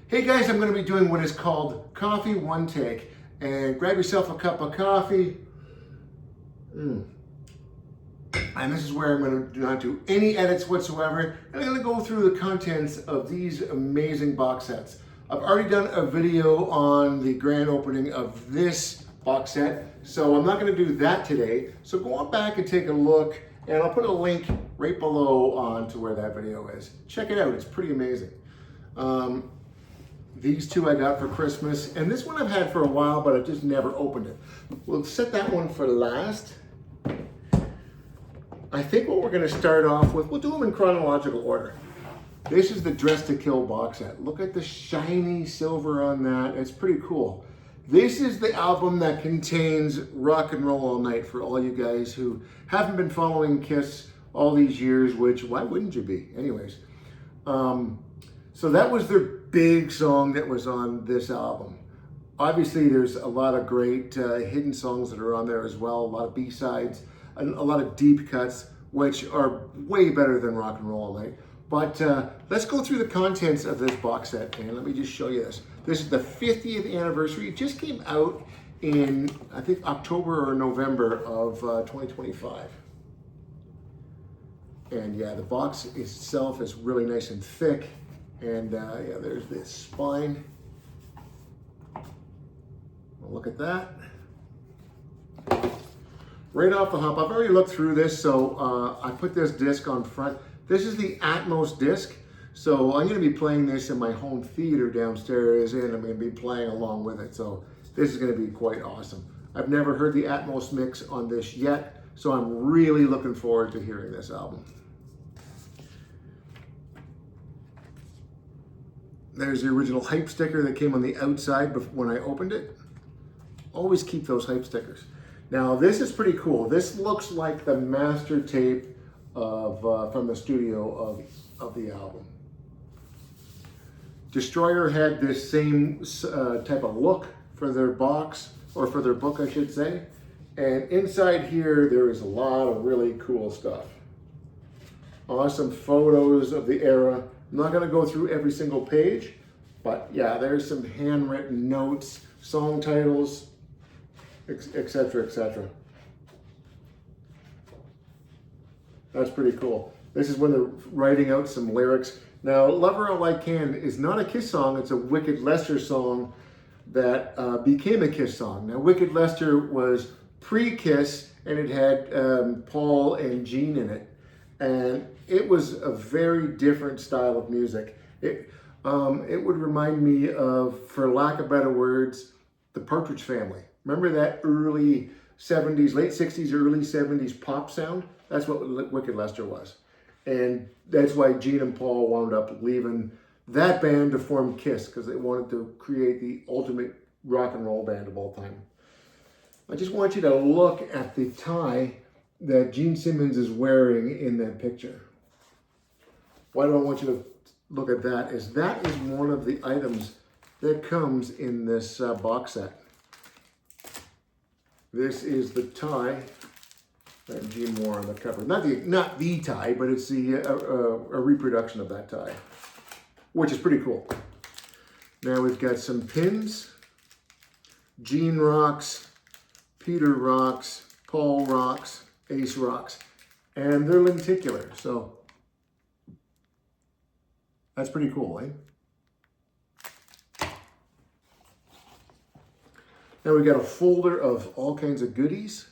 Hey guys, I'm going to be doing what is called coffee one take. And grab yourself a cup of coffee. And this is where I'm going to not do any edits whatsoever. And I'm going to go through the contents of these amazing box sets. I've already done a video on the grand opening of this box set, so I'm not going to do that today. So go on back and take a look, and I'll put a link right below on to where that video is. Check it out, it's pretty amazing. These two I got for Christmas, and this one I've had for a while, but I just never opened it. We'll set that one for last. I think what we're going to start off with, we'll do them in chronological order. This is the Dress to Kill box set. Look at the shiny silver on that. It's pretty cool. This is the album that contains Rock and Roll All Nite for all you guys who haven't been following Kiss all these years, which why wouldn't you be? Anyways. So that was their big song that was on this album. Obviously, there's a lot of great hidden songs that are on there as well, a lot of B-sides, and a lot of deep cuts, which are way better than Rock and Roll All Nite. But let's go through the contents of this box set, and let me just show you this. This is the 50th anniversary. It just came out in, I think, October or November of 2025. And yeah, the box itself is really nice and thick. And yeah, there's this spine. Well, look at that. Right off the hop, I've already looked through this, so I put this disc on front. This is the Atmos disc. So I'm going to be playing this in my home theater downstairs, and I'm going to be playing along with it. So this is going to be quite awesome. I've never heard the Atmos mix on this yet, so I'm really looking forward to hearing this album. There's the original hype sticker that came on the outside when I opened it. Always keep those hype stickers. Now this is pretty cool. This looks like the master tape of from the studio of the album. Destroyer had this same type of look for their box, or for their book I should say. And inside here there is a lot of really cool stuff. Awesome photos of the era. I'm not going to go through every single page, but yeah, there's some handwritten notes, song titles, etc., etc. That's pretty cool. This is when they're writing out some lyrics. Now, Love Her All I Can is not a Kiss song. It's a Wicked Lester song that became a Kiss song. Now, Wicked Lester was pre-Kiss, and it had Paul and Gene in it. And it was a very different style of music. It would remind me of, for lack of better words, the Partridge Family. Remember that early 70s, late 60s, early 70s pop sound? That's what Wicked Lester was. And that's why Gene and Paul wound up leaving that band to form Kiss, because they wanted to create the ultimate rock and roll band of all time. I just want you to look at the tie that Gene Simmons is wearing in that picture. Why do I want you to look at that? That is one of the items that comes in this box set. This is the tie that Gene wore on the cover. Not the tie, but it's a reproduction of that tie, which is pretty cool. Now we've got some pins. Gene rocks, Peter rocks, Paul rocks, Ace rocks, and they're lenticular, so that's pretty cool, eh? Now we've got a folder of all kinds of goodies,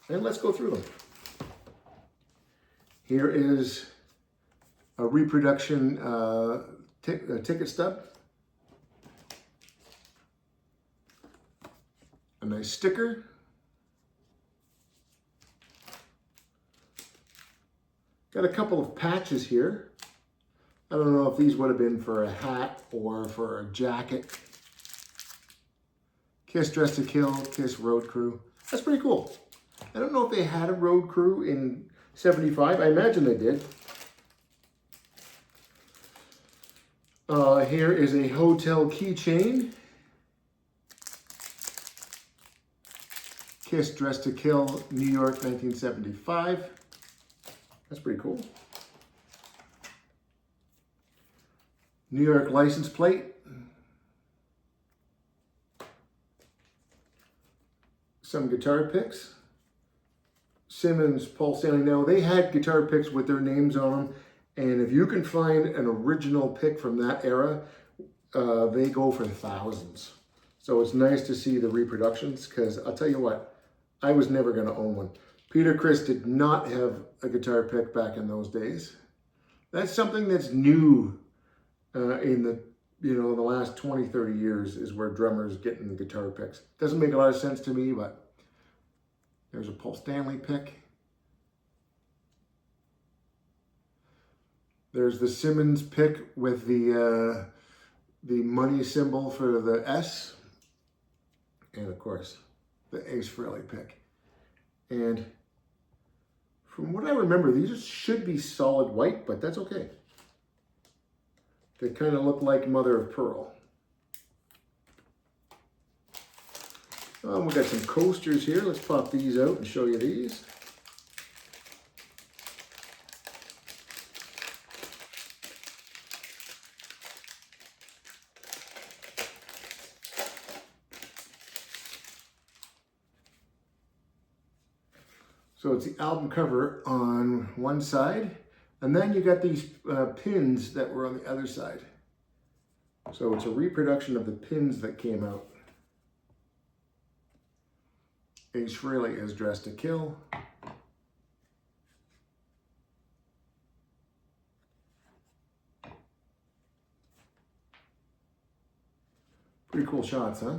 and let's go through them. Here is a reproduction ticket stub, a nice sticker, got a couple of patches here. I don't know if these would have been for a hat or for a jacket. Kiss Dress to Kill, Kiss Road Crew. That's pretty cool. I don't know if they had a road crew in '75. I imagine they did. Here is a hotel keychain. Kiss Dress to Kill, New York, 1975. That's pretty cool. New York license plate. Some guitar picks. Simmons, Paul Stanley. Now, they had guitar picks with their names on them, and if you can find an original pick from that era, they go for thousands. So it's nice to see the reproductions, because I'll tell you what, I was never going to own one. Peter Criss did not have a guitar pick back in those days. That's something that's new in the the last 20, 30 years, is where drummers getting guitar picks. Doesn't make a lot of sense to me, but there's a Paul Stanley pick. There's the Simmons pick with the money symbol for the S. And of course, the Ace Frehley pick. And from what I remember, these should be solid white, but that's okay. They kind of look like mother of pearl. We've got some coasters here. Let's pop these out and show you these. So it's the album cover on one side, and then you got these pins that were on the other side. So it's a reproduction of the pins that came out. Ace Frehley is Dressed to Kill. Pretty cool shots, huh?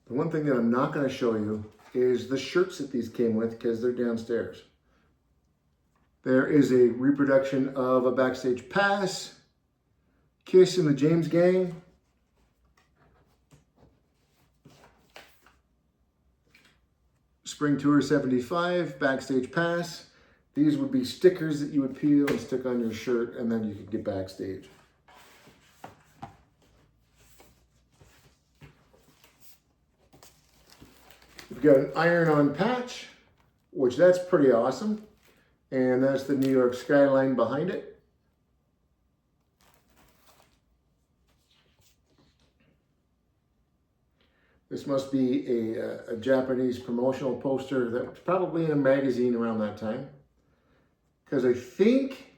The one thing that I'm not going to show you is the shirts that these came with, because they're downstairs. There is a reproduction of a Backstage Pass, Kiss and the James Gang, Spring Tour 75, Backstage Pass. These would be stickers that you would peel and stick on your shirt, and then you could get backstage. We've got an iron-on patch, which that's pretty awesome. And that's the New York skyline behind it. This must be a Japanese promotional poster that was probably in a magazine around that time. Because I think,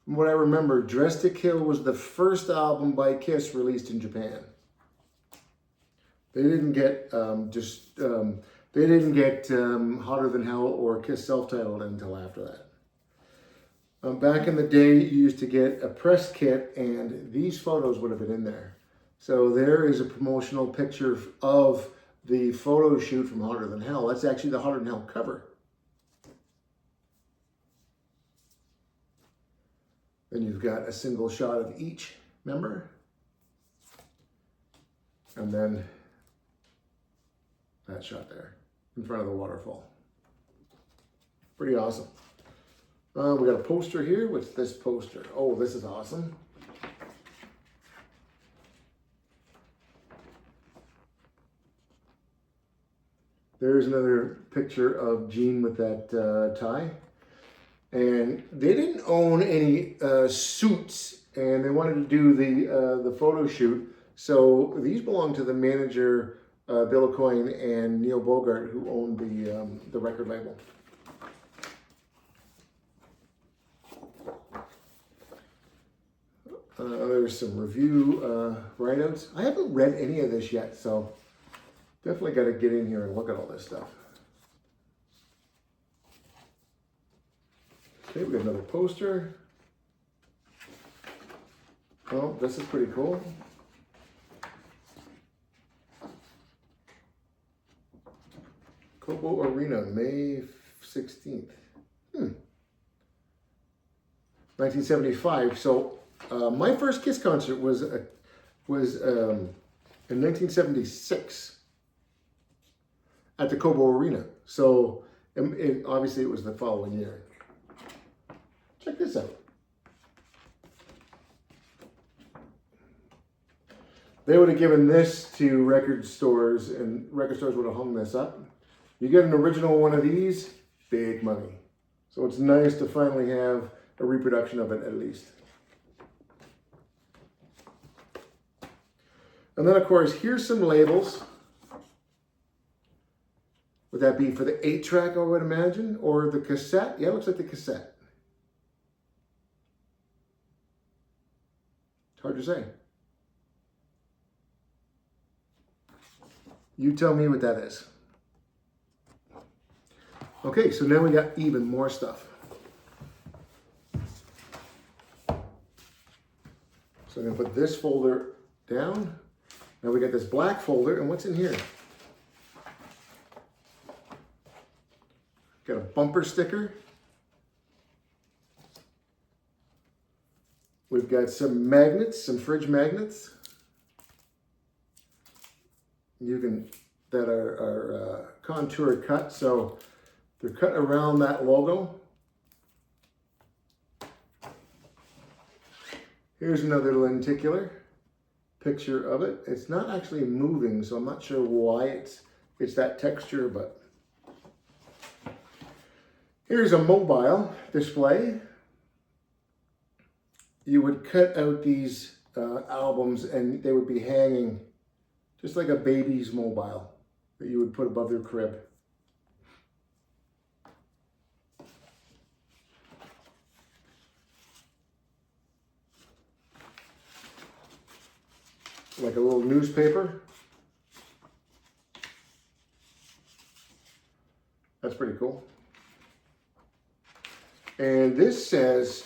from what I remember, Dressed to Kill was the first album by Kiss released in Japan. They didn't get Hotter Than Hell or Kiss self-titled until after that. Back in the day, you used to get a press kit, and these photos would have been in there. So there is a promotional picture of the photo shoot from Hotter Than Hell. That's actually the Hotter Than Hell cover. Then you've got a single shot of each member. And then that shot there in front of the waterfall. Pretty awesome. We got a poster here. What's this poster? Oh, this is awesome. There's another picture of Gene with that tie. And they didn't own any suits, and they wanted to do the photo shoot. So these belong to the manager, Bill Aucoin and Neil Bogart, who owned the record label. There's some review write-outs. I haven't read any of this yet, so definitely got to get in here and look at all this stuff. Okay, we got another poster. Oh, this is pretty cool. Cobo Arena, May 16th. 1975. So my first Kiss concert was in 1976 at the Cobo Arena. So obviously it was the following year. Check this out. They would have given this to record stores, and record stores would have hung this up. You get an original one of these, big money. So it's nice to finally have a reproduction of it at least. And then of course, here's some labels. Would that be for the 8-track, I would imagine, or the cassette? Yeah, it looks like the cassette. It's hard to say. You tell me what that is. Okay, so now we got even more stuff. So I'm gonna put this folder down. Now we got this black folder, and what's in here? Got a bumper sticker. We've got some magnets, some fridge magnets. That are contour cut, so they're cut around that logo. Here's another lenticular picture of it. It's not actually moving, so I'm not sure why it's that texture, but here's a mobile display. You would cut out these albums and they would be hanging just like a baby's mobile that you would put above their crib. Like a little newspaper. That's pretty cool. And this says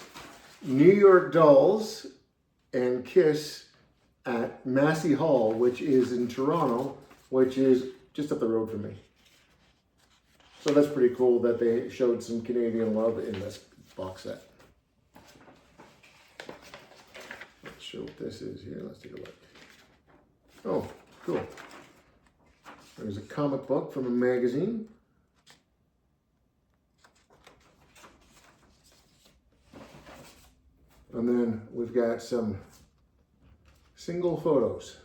New York Dolls and Kiss at Massey Hall, which is in Toronto, which is just up the road from me. So that's pretty cool that they showed some Canadian love in this box set. Let's show what this is here. Let's take a look. Oh, cool. There's a comic book from a magazine. And then we've got some single photos.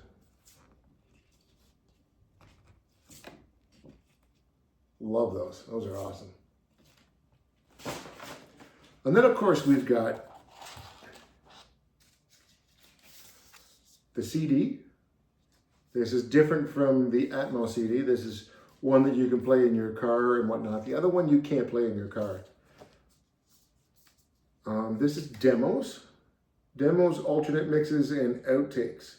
Love those. Those are awesome. And then of course we've got the CD. This is different from the Atmos CD. This is one that you can play in your car and whatnot. The other one you can't play in your car. This is demos. Demos, alternate mixes, and outtakes.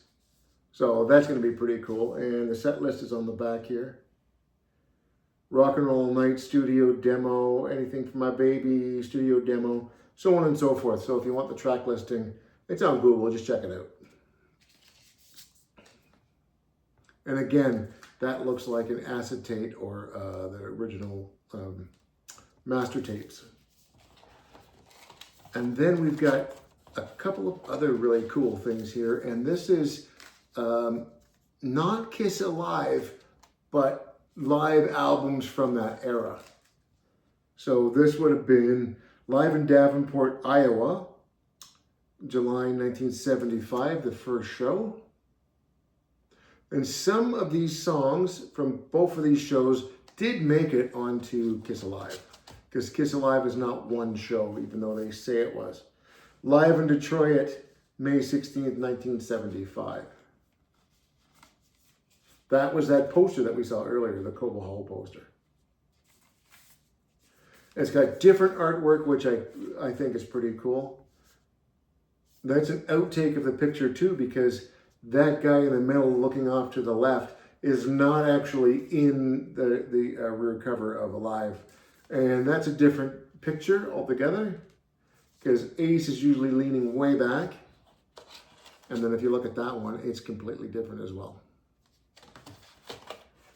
So that's going to be pretty cool. And the set list is on the back here. Rock and Roll Nite, studio demo, anything for my baby, studio demo, so on and so forth. So if you want the track listing, it's on Google, just check it out. And again, that looks like an acetate or the original master tapes. And then we've got a couple of other really cool things here. And this is not Kiss Alive, but live albums from that era. So this would have been live in Davenport, Iowa, July 1975, the first show. And some of these songs from both of these shows did make it onto Kiss Alive, because Kiss Alive is not one show, even though they say it was. Live in Detroit, May 16th, 1975. That was that poster that we saw earlier, the Cobo Hall poster. It's got different artwork, which I think is pretty cool. That's an outtake of the picture too, because that guy in the middle looking off to the left is not actually in the rear cover of Alive. And that's a different picture altogether, because Ace is usually leaning way back. And then if you look at that one, it's completely different as well.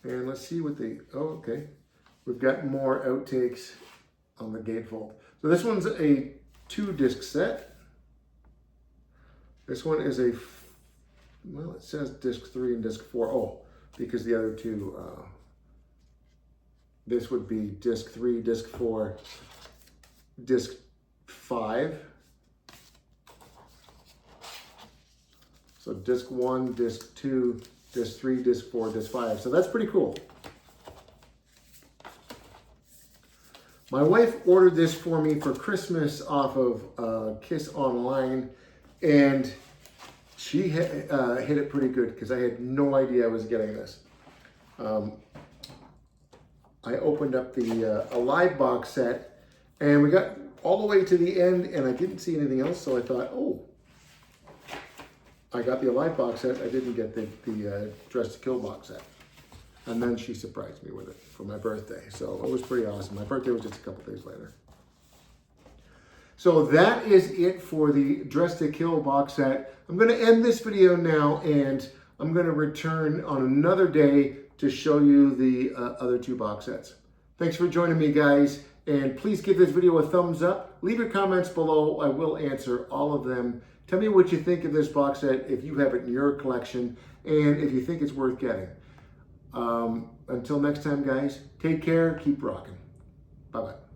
And let's see what oh, okay. We've got more outtakes on the gatefold. So this one's a 2-disc set. This one is well, it says disc 3 and disc 4. Oh, because the other two, this would be disc 3, disc 4, disc 5. So So disc 1, disc 2, disc 3, disc 4, disc 5. So that's pretty cool. My wife ordered this for me for Christmas off of Kiss Online, and she hit it pretty good because I had no idea I was getting this. I opened up the Alive box set, and we got all the way to the end, and I didn't see anything else, so I thought, oh, I got the Alive box set. I didn't get the Dress to Kill box set. And then she surprised me with it for my birthday. So it was pretty awesome. My birthday was just a couple days later. So that is it for the Dress to Kill box set. I'm going to end this video now, and I'm going to return on another day to show you the other 2 box sets. Thanks for joining me, guys. And please give this video a thumbs up. Leave your comments below. I will answer all of them. Tell me what you think of this box set, if you have it in your collection, and if you think it's worth getting. Until next time, guys, take care, keep rocking. Bye-bye.